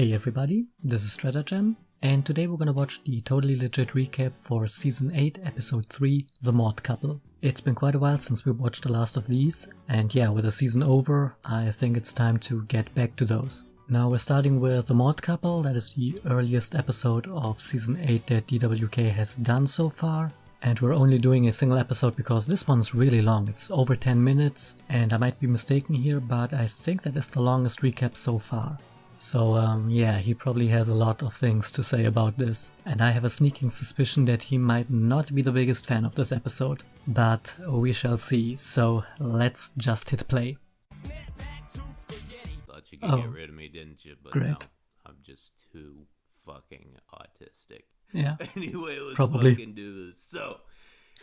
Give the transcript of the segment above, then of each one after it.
Hey everybody, this is Stratagem, and today we're gonna watch the totally legit recap for Season 8, Episode 3, The Mod Couple. It's been quite a while since we watched the last of these, and yeah, with the season over, I think it's time to get back to those. Now we're starting with The Mod Couple. That is the earliest episode of Season 8 that DWK has done so far. And we're only doing a single episode because this one's really long. It's over 10 minutes, and I might be mistaken here, but I think that is the longest recap so far. So yeah, he probably has a lot of things to say about this, and I have a sneaking suspicion that he might not be the biggest fan of this episode. But we shall see, so let's just hit play. Thought you could get rid of me, didn't you? But great. No, I'm just too fucking autistic. Yeah, Anyway, let's probably fucking do this. So,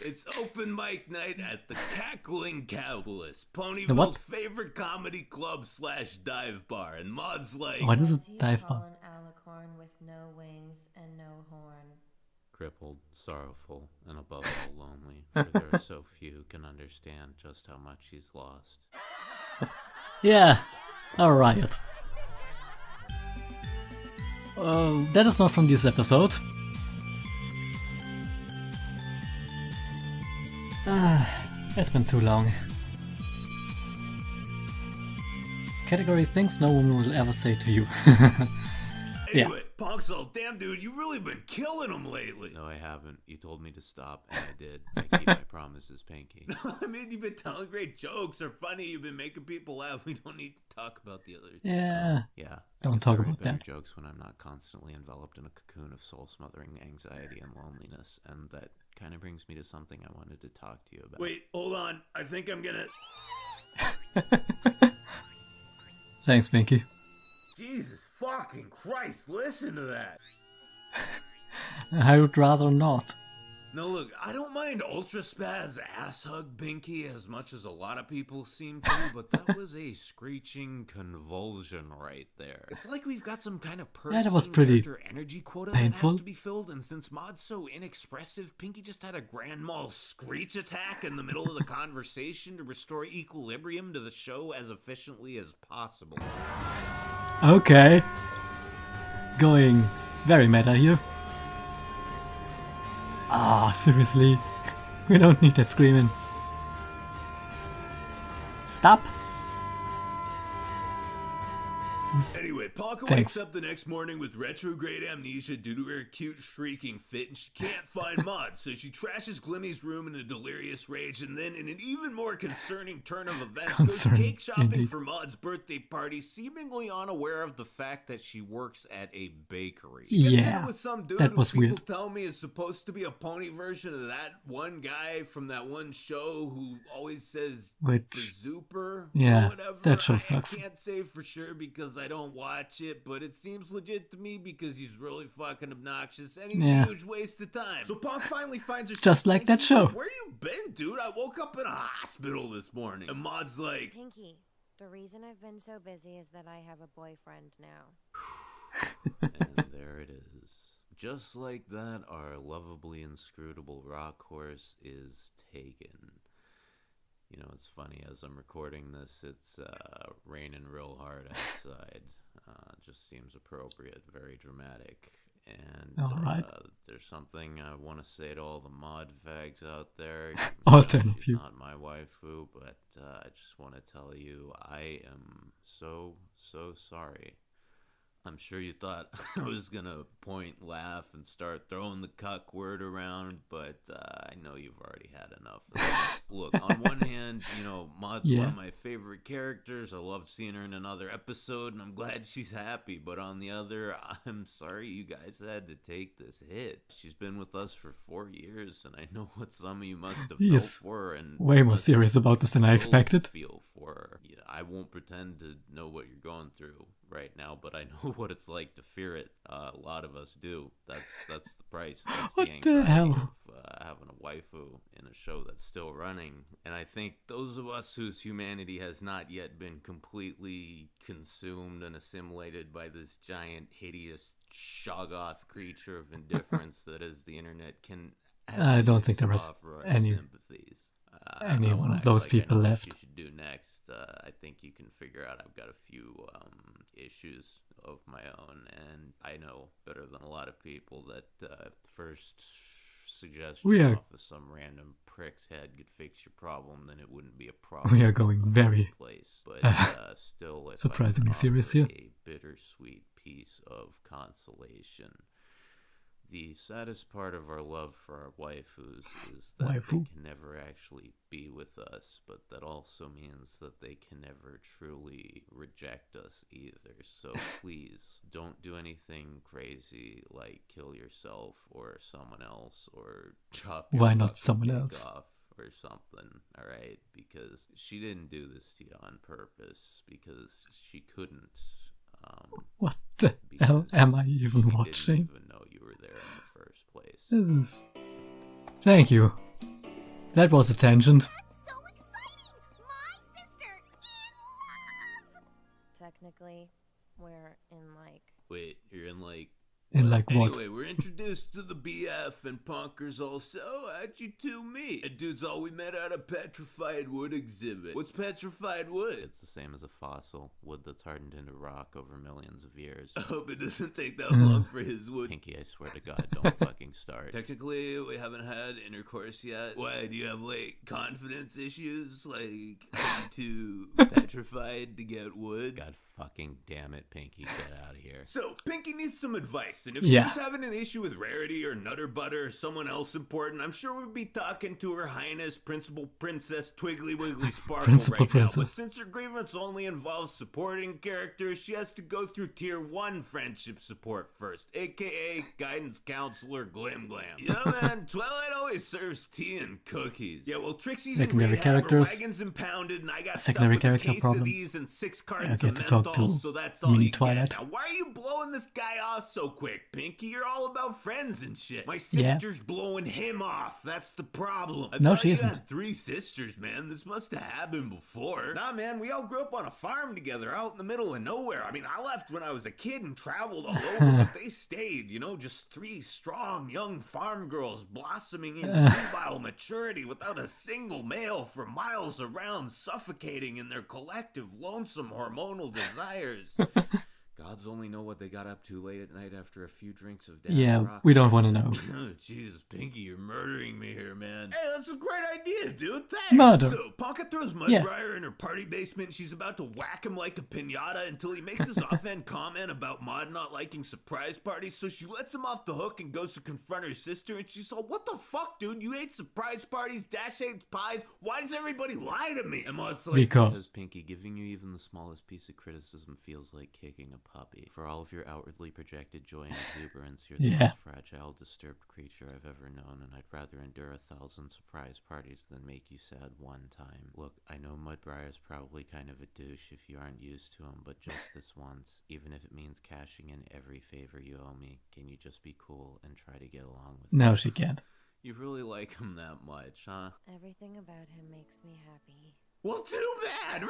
it's open mic night at the Cackling Capitalist, Ponyville's favorite comedy club / dive bar, and Maud's like, what is a dive bar? An alicorn with no wings and no horn. crippled, sorrowful, and above all lonely, for there are so few who can understand just how much he's lost. Yeah, a riot. That is not from this episode. It's been too long. Category things no woman will ever say to you. Anyway, Ponxel, damn dude, you really been killing them lately. No, I haven't. You told me to stop, and I did. I keep my promises, Pinky. I mean, you've been telling great jokes. They're funny. You've been making people laugh. We don't need to talk about the others. Yeah. Yeah. Don't talk about that. Jokes when I'm not constantly enveloped in a cocoon of soul-smothering anxiety and loneliness, and that kind of brings me to something I wanted to talk to you about. Wait, hold on. I think I'm gonna... Thanks, Pinky. Jesus fucking Christ, listen to that. I would rather not. No, look, I don't mind Ultra Spaz ass hug Pinky as much as a lot of people seem to, but that was a screeching convulsion right there. It's like we've got some kind of person that was pretty energy quota painful. that has to be filled, and since Maud's so inexpressive, Pinky just had a grand mal screech attack in the middle of the conversation to restore equilibrium to the show as efficiently as possible. Okay. Going very meta here. Ah, seriously? We don't need that screaming. Stop! Anyway, Palka Thanks. wakes up the next morning with retrograde amnesia due to her acute streaking fit, and she can't find Maud, so she trashes Glimmy's room in a delirious rage, and then, in an even more concerning turn of events, goes cake shopping for Maud's birthday party, seemingly unaware of the fact that she works at a bakery. She gets in it with some dude that was who people weird. tell me is supposed to be a pony version of that one guy from that one show who always says the Zooper or whatever. That show sucks. I can't say for sure because I don't watch it, but it seems legit to me because he's really fucking obnoxious and he's a huge waste of time. So Punk finally finds herself just like that show. Where you been, dude? I woke up in a hospital this morning. And Maud's like, Pinky, the reason I've been so busy is that I have a boyfriend now. and there it is. Just like that, our lovably inscrutable rock horse is taken. You know, it's funny, as I'm recording this, it's raining real hard outside. Just seems appropriate, very dramatic. And there's something I want to say to all the mod fags out there. All 10 of you. Not my waifu, but I just want to tell you I am so sorry. I'm sure you thought I was going to point, laugh, and start throwing the cuck word around, but I know you've already had enough of that. Look, on one hand, you know, Maud's one of my favorite characters. I loved seeing her in another episode, and I'm glad she's happy. But on the other, I'm sorry you guys had to take this hit. She's been with us for 4 years, and I know what some of you must have felt for her. And way more serious about this than I expected. Feel for her. You know, I won't pretend to know what you're going through right now, but I know what it's like to fear it. A lot of us do. That's the price. That's What the anxiety the hell? of having a waifu in a show that's still running. And I think those of us whose humanity has not yet been completely consumed and assimilated by this giant, hideous Shoggoth creature of indifference that is the internet can. I don't think there was any sympathies. any one of those people left. What you should do next, I think you can figure out. I've got a few issues of my own, and I know better than a lot of people that if the first suggestion off of some random prick's head could fix your problem, then it wouldn't be a problem. We are going very place. But still, if surprisingly I can serious offer here. a bittersweet piece of consolation. The saddest part of our love for our waifus is that they can never actually be with us, but that also means that they can never truly reject us either. So please, don't do anything crazy like kill yourself or someone else or chop your Why not fucking someone dick else? off or something, alright? Because she didn't do this to you on purpose, because she couldn't. What the hell am I even watching? Didn't even know you were there in the first place. This is... Thank you. That was a tangent. So exciting! My sister in love! Technically, we're in like... Wait, you're in like... In like what? Anyway, we're introduced to the BF, and Punker's also, how'd you two meet? And dude's all, we met at a petrified wood exhibit. What's petrified wood? It's the same as a fossil, wood that's hardened into rock over millions of years. I hope it doesn't take that long for his wood. Pinky, I swear to God, don't fucking start. Technically, we haven't had intercourse yet. Why, do you have, like, confidence issues? Like, are you too petrified to get wood? God fucking damn it, Pinky, get out of here. So, Pinky needs some advice. And if she was having an issue with Rarity or Nutter Butter or someone else important, I'm sure we'd be talking to Her Highness Principal Princess Twiggly Wiggly Sparkle Principal right Princess. now. But since her grievance only involves supporting characters, she has to go through Tier 1 friendship support first, aka Guidance Counselor Glim Glam. Yeah, man, Twilight always serves tea and cookies. Yeah, well, Trixie's Secondary in rehab, characters. her wagon's impounded, and I got Secondary stuck with character a case problems. of these and 6 cartons I of get to talk menthol, to so that's all Mini you Twilight. get. Now, why are you blowing this guy off so quick, Pinky? You're all about friends and shit. My sister's blowing him off. That's the problem. I No, thought she you isn't. had 3 sisters, man. This must have happened before. Nah, man, we all grew up on a farm together out in the middle of nowhere. I mean, I left when I was a kid and traveled all over, but they stayed, you know, just 3 strong young farm girls blossoming into nubile maturity without a single male for miles around, suffocating in their collective lonesome hormonal desires. Gods only know what they got up to late at night after a few drinks of Dad's rock. We don't want to know. Jesus, Pinky, you're murdering me here, man. Hey, that's a great idea, dude. Thanks. Murder. So, Ponka throws Mudbriar in her party basement. She's about to whack him like a piñata until he makes his offhand comment about Mod not liking surprise parties. So she lets him off the hook and goes to confront her sister. And she's all, what the fuck, dude? You hate surprise parties? Dash hates pies? Why does everybody lie to me? And Mod's like, because Pinky, giving you even the smallest piece of criticism feels like kicking a puppy. For all of your outwardly projected joy and exuberance, you're the most fragile, disturbed creature I've ever known, and I'd rather endure 1,000 surprise parties than make you sad one time. Look, I know Mudbriar's probably kind of a douche if you aren't used to him, but just this once, even if it means cashing in every favor you owe me, can you just be cool and try to get along with me? No, she can't. You really like him that much, huh? Everything about him makes me happy. Well, too bad!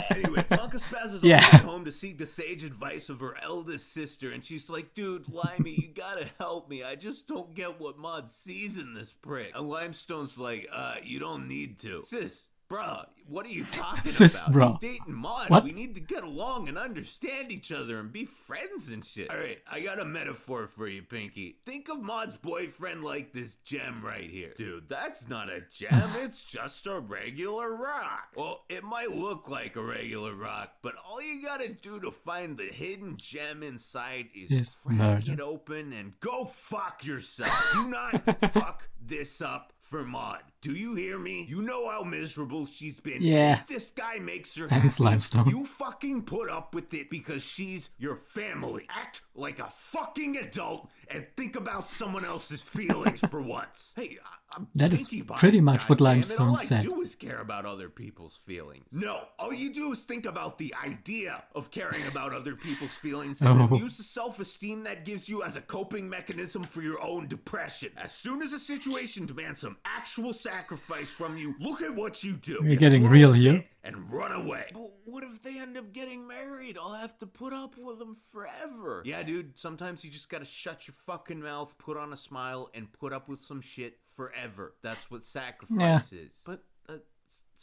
Anyway, Ponka Spaz is on home to seek the sage advice of her eldest sister, and she's like, dude, Limey, you gotta help me. I just don't get what Mod sees in this prick. And Limestone's like, you don't need to. Sis, bruh, what are you talking about? Bruh. He's dating Mod. What? We need to get along and understand each other and be friends and shit. Alright, I got a metaphor for you, Pinky. Think of Mod's boyfriend like this gem right here. Dude, that's not a gem. It's just a regular rock. Well, it might look like a regular rock, but all you gotta do to find the hidden gem inside is crack it open and go fuck yourself. Do not fuck this up for Mod. Do you hear me? You know how miserable she's been. Yeah. If this guy makes her Thanks, happy, Limestone. you fucking put up with it because she's your family. Act like a fucking adult and think about someone else's feelings for once. Hey, I'm That is Pinky Pie, pretty much what goddammit. Limestone said. All I do is care about other people's feelings. No, all you do is think about the idea of caring about other people's feelings and then use the self-esteem that gives you as a coping mechanism for your own depression. As soon as a situation demands some actual sacrifice from you, look at what you do. We're getting real here. And run away. But what if they end up getting married? I'll have to put up with them forever. Yeah, dude, sometimes you just gotta shut your fucking mouth, put on a smile, and put up with some shit forever. That's what sacrifice is. But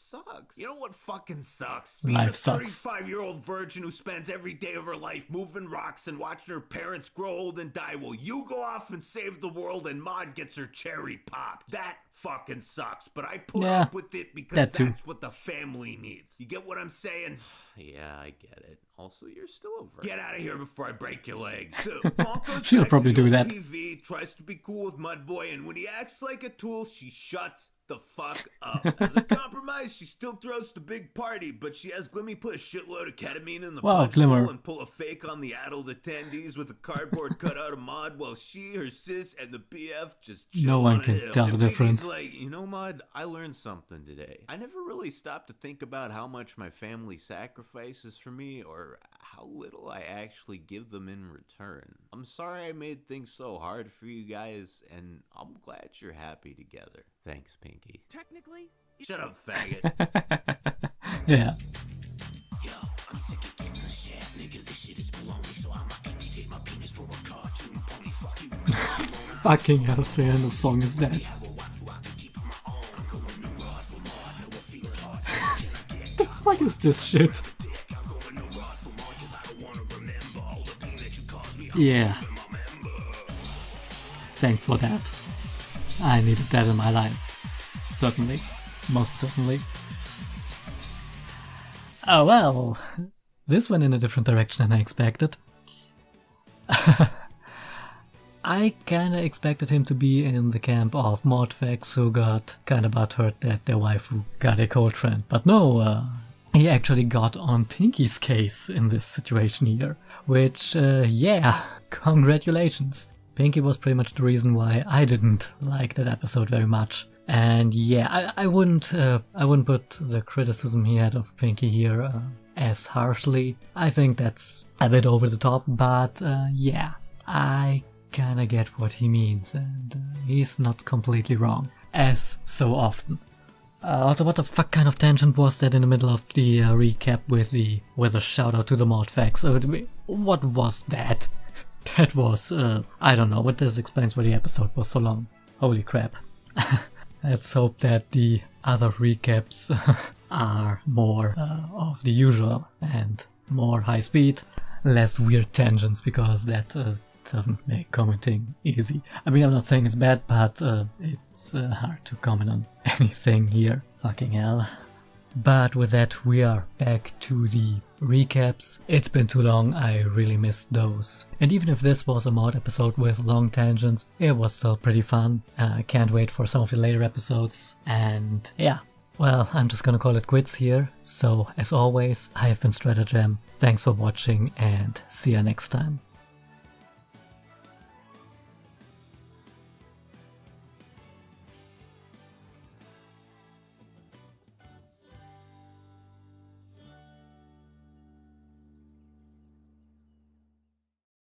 sucks. You know what fucking sucks? Life Being a sucks. 35-year-old virgin who spends every day of her life moving rocks and watching her parents grow old and die while you go off and save the world and Maud gets her cherry popped. That fucking sucks, but I put up with it because that's what the family needs. You get what I'm saying? Yeah, I get it. Also, you're still a virgin. Get out of here before I break your legs. So, She'll probably do that. PV tries to be cool with Mudboy, and when he acts like a tool, she shuts the fuck up. As a compromise, she still throws the big party, but she has Glimmy put a shitload of ketamine in the punch bowl and pull a fake on the adult attendees with a cardboard cutout of Maud while she, her sis, and the BF just chill. No one can tell the difference. Like, you know, Maud, I learned something today. I never really stopped to think about how much my family sacrifices for me or how little I actually give them in return. I'm sorry I made things so hard for you guys, and I'm glad you're happy together. Thanks, Pinky. Technically, shut up, faggot. Yeah. Yo, I'm sick of getting the shaft, nigga. This shit is baloney, so I'ma amputate my penis for a cartoon pony. Fuck you. Fucking hell, what kind of song is that? The fuck is this shit? Yeah. Thanks for that. I needed that in my life. Certainly. Most certainly. Oh well. This went in a different direction than I expected. I kinda expected him to be in the camp of Mordfax, who got kinda butthurt that their waifu got a cold trend. But no, he actually got on Pinky's case in this situation here. Which, yeah, congratulations. Pinky was pretty much the reason why I didn't like that episode very much. And yeah, I wouldn't put the criticism he had of Pinky here as harshly. I think that's a bit over the top, but yeah, I kinda get what he means, and he's not completely wrong, as so often. Also, what the fuck kind of tangent was that in the middle of the recap with a shout out to the Mordfax? What was that? That was, I don't know, but this explains why the episode was so long. Holy crap. Let's hope that the other recaps are more of the usual and more high speed, less weird tangents, because that doesn't make commenting easy. I mean, I'm not saying it's bad, but it's hard to comment on anything here. Fucking hell. But with that, we are back to the recaps. It's been too long, I really missed those. And even if this was a mod episode with long tangents, it was still pretty fun. I can't wait for some of the later episodes. And yeah, well, I'm just gonna call it quits here. So, as always, I have been Stratagem. Thanks for watching and see ya next time.